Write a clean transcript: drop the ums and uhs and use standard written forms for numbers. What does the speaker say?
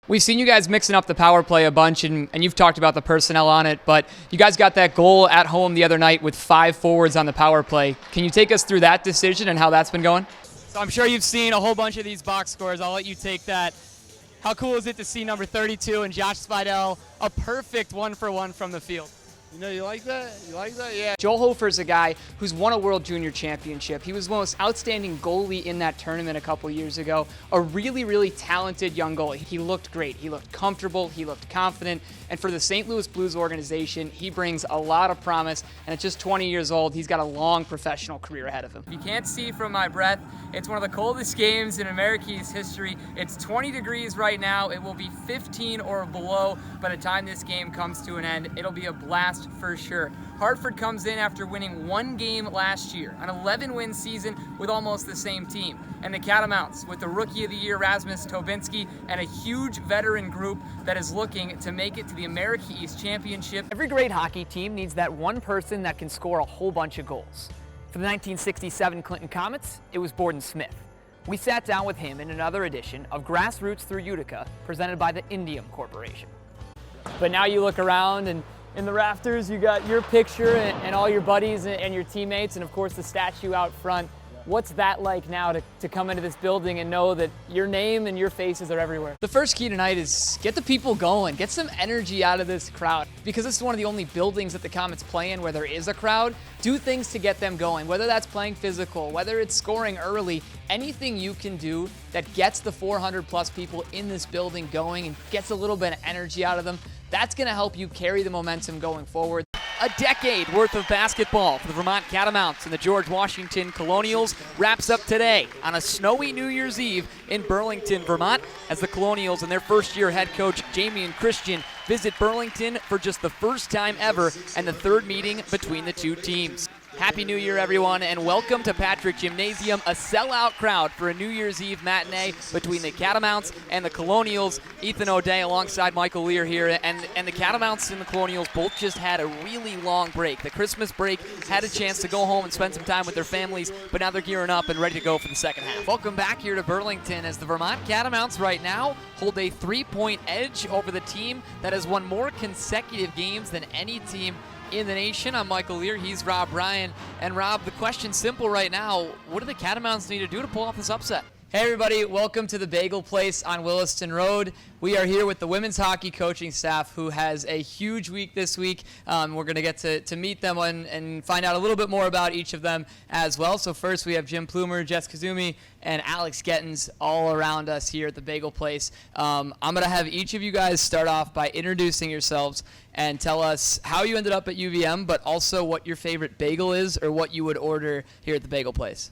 We've seen you guys mixing up the power play a bunch, and you've talked about the personnel on it, but you guys got that goal at home the other night with 5 forwards on the power play. Can you take us through that decision and how that's been going? So I'm sure you've seen a whole bunch of these box scores. I'll let you take that. How cool is it to see number 32 and Josh Spidell, a perfect 1-for-1 from the field? You know, you like that? You like that? Yeah. Joel Hofer's a guy who's won a World Junior Championship. He was the most outstanding goalie in that tournament a couple years ago. A really, really talented young goalie. He looked great. He looked comfortable. He looked confident. And for the St. Louis Blues organization, he brings a lot of promise. And at just 20 years old, he's got a long professional career ahead of him. You can't see from my breath. It's one of the coldest games in America's history. It's 20 degrees right now. It will be 15 or below by the time this game comes to an end. It'll be a blast for sure. Hartford comes in after winning 1 game last year, an 11-win season with almost the same team. And the Catamounts with the Rookie of the Year Rasmus Tobinski and a huge veteran group that is looking to make it to the America East Championship. Every great hockey team needs that one person that can score a whole bunch of goals. For the 1967 Clinton Comets, it was Borden Smith. We sat down with him in another edition of Grassroots Through Utica, presented by the Indium Corporation. But now you look around and in the rafters, you got your picture and all your buddies and your teammates, and of course the statue out front. What's that like now to come into this building and know that your name and your faces are everywhere? The first key tonight is get the people going, get some energy out of this crowd. Because this is one of the only buildings that the Comets play in where there is a crowd, do things to get them going. Whether that's playing physical, whether it's scoring early, anything you can do that gets the 400 plus people in this building going and gets a little bit of energy out of them, that's going to help you carry the momentum going forward. A decade worth of basketball for the Vermont Catamounts and the George Washington Colonials wraps up today on a snowy New Year's Eve in Burlington, Vermont, as the Colonials and their first-year head coach Jamie and Christian visit Burlington for just the first time ever and the third meeting between the two teams. Happy New Year, everyone, and welcome to Patrick Gymnasium, a sellout crowd for a New Year's Eve matinee between the Catamounts and the Colonials. Ethan O'Day alongside Michael Lehr here, and the Catamounts and the Colonials both just had a really long break. The Christmas break had a chance to go home and spend some time with their families, but now they're gearing up and ready to go for the second half. Welcome back here to Burlington as the Vermont Catamounts right now hold a 3-point edge over the team that has won more consecutive games than any team in the nation. I'm Michael Lehr, he's Rob Ryan. And Rob, the question's simple right now. What do the Catamounts need to do to pull off this upset? Hey everybody, welcome to the Bagel Place on Williston Road. We are here with the women's hockey coaching staff who has a huge week this week. We're going to get to meet them and find out a little bit more about each of them as well. So first we have Jim Plumer, Jess Kazumi, and Alex Gettins all around us here at the Bagel Place. I'm going to have each of you guys start off by introducing yourselves and tell us how you ended up at UVM, but also what your favorite bagel is or what you would order here at the Bagel Place.